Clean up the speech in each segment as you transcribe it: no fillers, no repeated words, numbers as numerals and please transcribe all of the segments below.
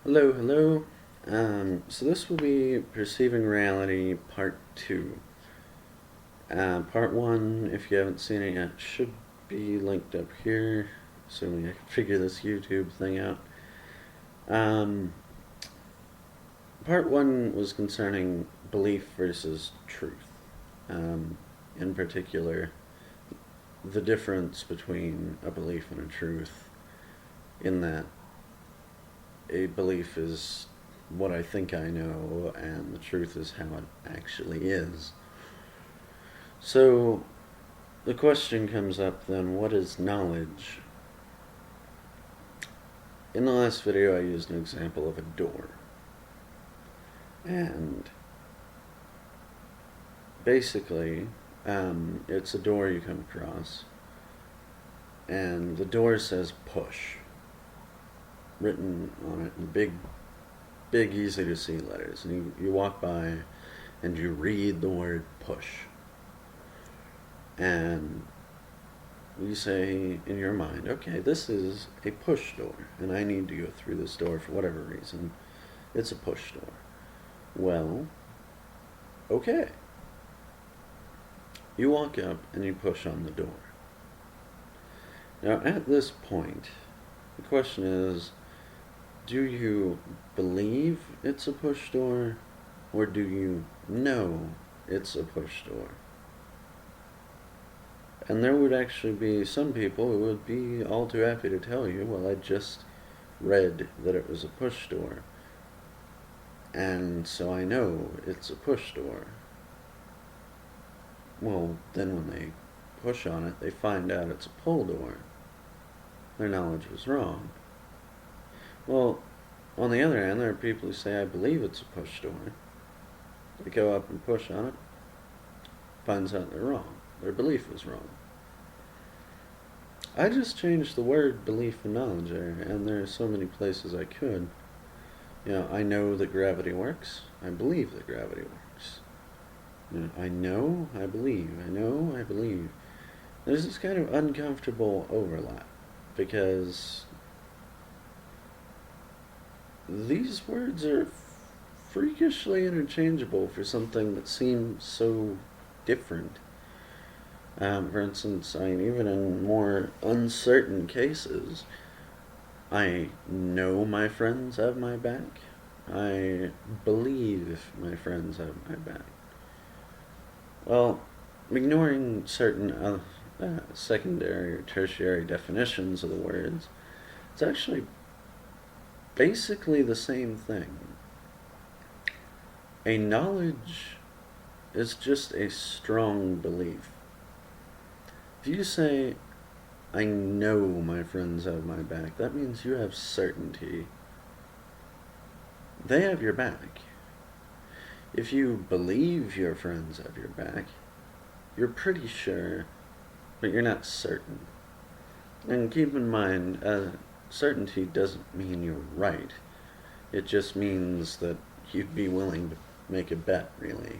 Hello, hello. So this will be Perceiving Reality Part 2. Part 1, if you haven't seen it yet, should be linked up here, assuming I can figure this YouTube thing out. Part 1 was concerning belief versus truth. In particular, the difference between a belief and a truth, in that a belief is what I think I know, and the truth is how it actually is. So, the question comes up then, what is knowledge? In the last video I used an example of a door. And basically, it's a door you come across, and the door says push, written on it in big, easy to see letters. And you walk by and you read the word push. And you say in your mind, okay, this is a push door, and I need to go through this door for whatever reason. It's a push door. Well, okay. You walk up and you push on the door. Now, at this point, the question is, do you believe it's a push door, or do you know it's a push door? And there would actually be some people who would be all too happy to tell you, well, I just read that it was a push door, and so I know it's a push door. Well, then when they push on it, they find out it's a pull door. Their knowledge was wrong. Well, on the other hand, there are people who say, I believe it's a push door. They go up and push on it, finds out they're wrong. Their belief was wrong. I just changed the word belief and knowledge there, and there are so many places I could. I know that gravity works. I believe that gravity works. I know, I believe. I know, I believe. There's this kind of uncomfortable overlap, because these words are freakishly interchangeable for something that seems so different. For instance, even in more uncertain cases, I know my friends have my back. I believe my friends have my back. Well, ignoring certain secondary or tertiary definitions of the words, it's actually basically the same thing. A knowledge is just a strong belief. If you say, I know my friends have my back, that means you have certainty. They have your back. If you believe your friends have your back, you're pretty sure, but you're not certain. And keep in mind, certainty doesn't mean you're right. It just means that you'd be willing to make a bet, really.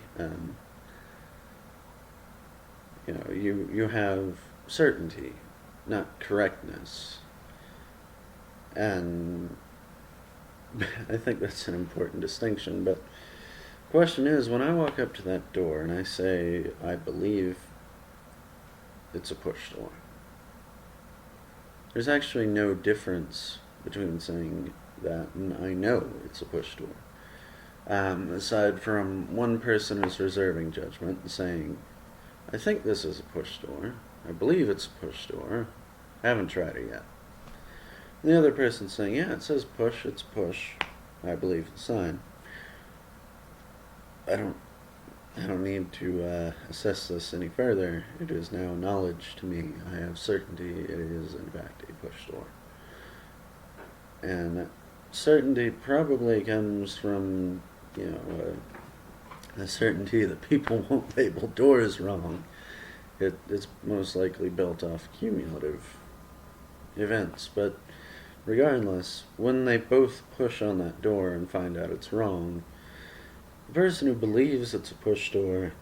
You have certainty, not correctness. And I think that's an important distinction. But the question is, when I walk up to that door and I say, I believe it's a push door, there's actually no difference between saying that and I know it's a push door. Aside from one person who's reserving judgment and saying, I think this is a push door, I believe it's a push door, I haven't tried it yet. And the other person saying, yeah, it says push, it's push, I believe the sign. I don't need to assess this any further. It is now knowledge to me. I have certainty it is in fact a push door. And certainty probably comes from, a certainty that people won't label doors wrong. It's most likely built off cumulative events. But regardless, when they both push on that door and find out it's wrong, the person who believes it's a push door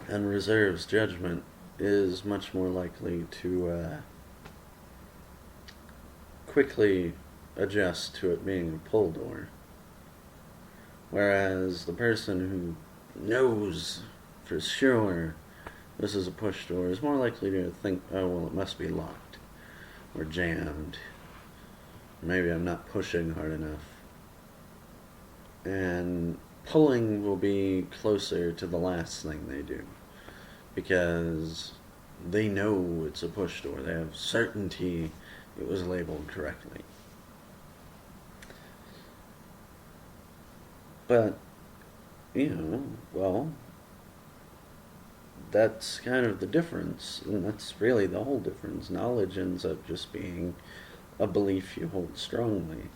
and reserves judgment is much more likely to quickly adjust to it being a pull door. Whereas the person who knows for sure this is a push door is more likely to think, oh, well, it must be locked or jammed. Maybe I'm not pushing hard enough. And pulling will be closer to the last thing they do, because they know it's a push door. They have certainty it was labeled correctly. But, well, that's kind of the difference, and that's really the whole difference. Knowledge ends up just being a belief you hold strongly,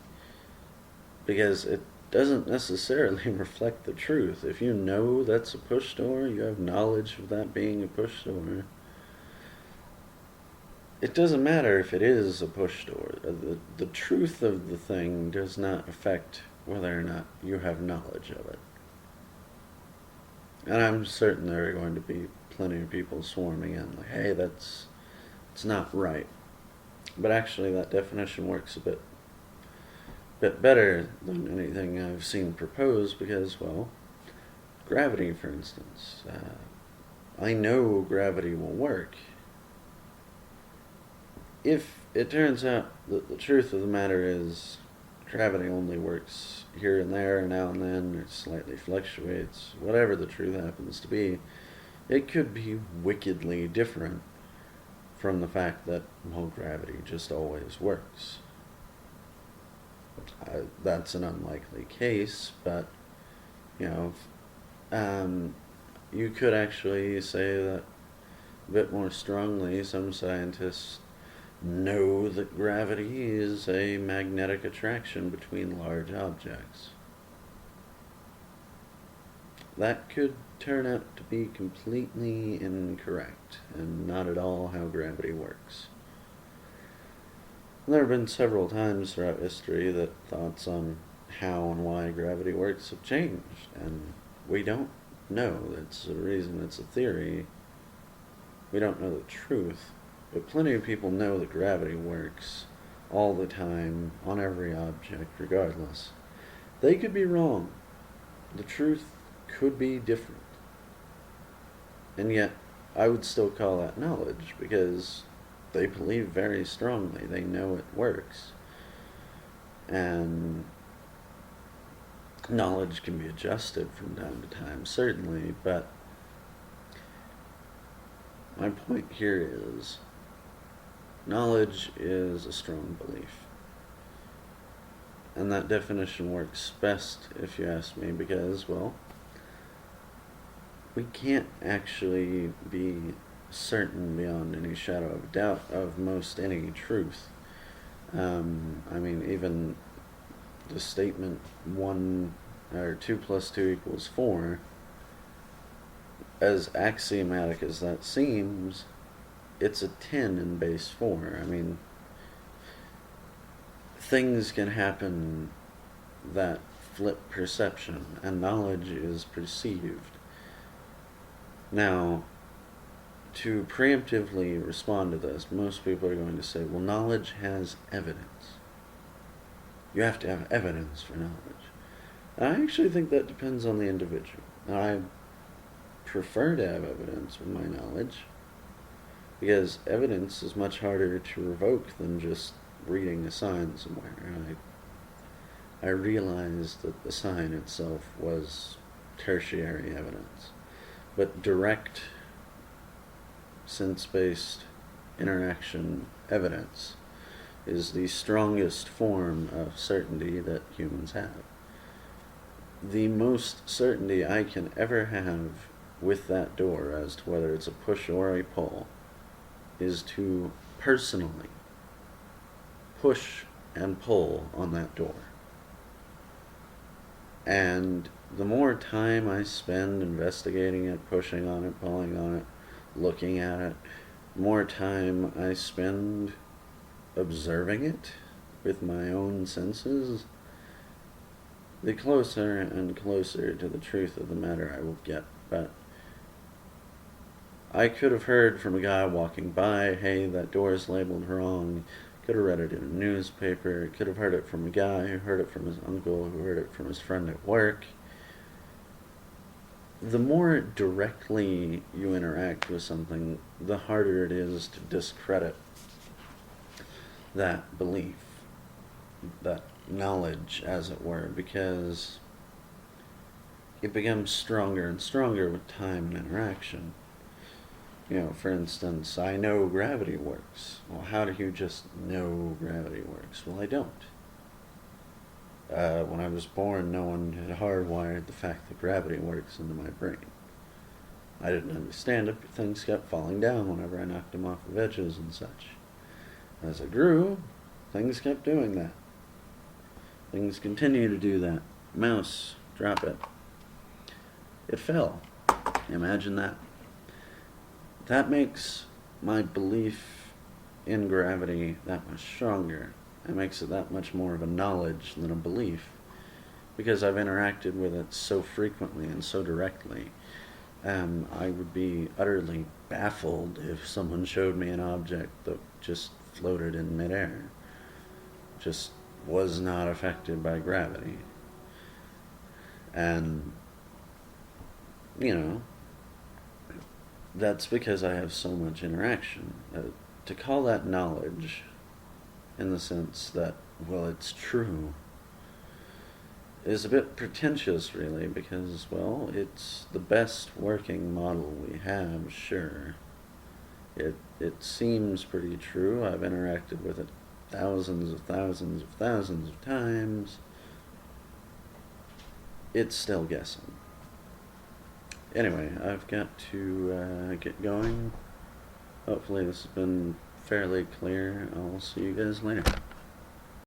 because it doesn't necessarily reflect the truth. If you know that's a push door, you have knowledge of that being a push door, it doesn't matter if it is a push door. The truth of the thing does not affect whether or not you have knowledge of it. And I'm certain there are going to be plenty of people swarming in, like, hey, it's not right. But actually that definition works a bit better than anything I've seen proposed, because, well, gravity, for instance. I know gravity will work. If it turns out that the truth of the matter is gravity only works here and there, now and then, or slightly fluctuates, whatever the truth happens to be, it could be wickedly different from the fact that, well, gravity just always works. That's an unlikely case, but, you could actually say that a bit more strongly. Some scientists know that gravity is a magnetic attraction between large objects. That could turn out to be completely incorrect and not at all how gravity works. There have been several times throughout history that thoughts on how and why gravity works have changed, and we don't know. That's the reason it's a theory. We don't know the truth. But plenty of people know that gravity works all the time, on every object, regardless. They could be wrong. The truth could be different. And yet, I would still call that knowledge, because they believe very strongly. They know it works. And knowledge can be adjusted from time to time, certainly, but my point here is, knowledge is a strong belief. And that definition works best, if you ask me, because, well, we can't actually be certain beyond any shadow of doubt of most any truth. Even the statement 2 plus 2 equals 4, as axiomatic as that seems, it's a 10 in base 4. Things can happen that flip perception, and knowledge is perceived. Now, to preemptively respond to this, most people are going to say, well, knowledge has evidence. You have to have evidence for knowledge. And I actually think that depends on the individual. I prefer to have evidence of my knowledge, because evidence is much harder to revoke than just reading a sign somewhere. I realized that the sign itself was tertiary evidence. But direct, sense-based interaction evidence is the strongest form of certainty that humans have. The most certainty I can ever have with that door as to whether it's a push or a pull is to personally push and pull on that door. And the more time I spend investigating it, pushing on it, pulling on it, looking at it, the more time I spend observing it with my own senses, the closer and closer to the truth of the matter I will get. But I could have heard from a guy walking by, hey, that door is labeled wrong, Could have read it in a newspaper. Could have heard it from a guy who heard it from his uncle, who heard it from his friend at work. The more directly you interact with something, the harder it is to discredit that belief, that knowledge, as it were, because it becomes stronger and stronger with time and interaction. You know, for instance, I know gravity works. Well, how do you just know gravity works? Well, I don't. When I was born, no one had hardwired the fact that gravity works into my brain. I didn't understand it, but things kept falling down whenever I knocked them off of edges and such. As I grew, things kept doing that. Things continue to do that. Mouse, drop it. It fell. Imagine that. That makes my belief in gravity that much stronger. It makes it that much more of a knowledge than a belief, because I've interacted with it so frequently and so directly. I would be utterly baffled if someone showed me an object that just floated in midair, just was not affected by gravity. And, you know, that's because I have so much interaction. To call that knowledge, in the sense that, well, it's true, is a bit pretentious, really, because, well, it's the best working model we have, sure. It seems pretty true. I've interacted with it thousands of times. It's still guessing. Anyway, I've got to get going. Hopefully this has been fairly clear. I'll see you guys later.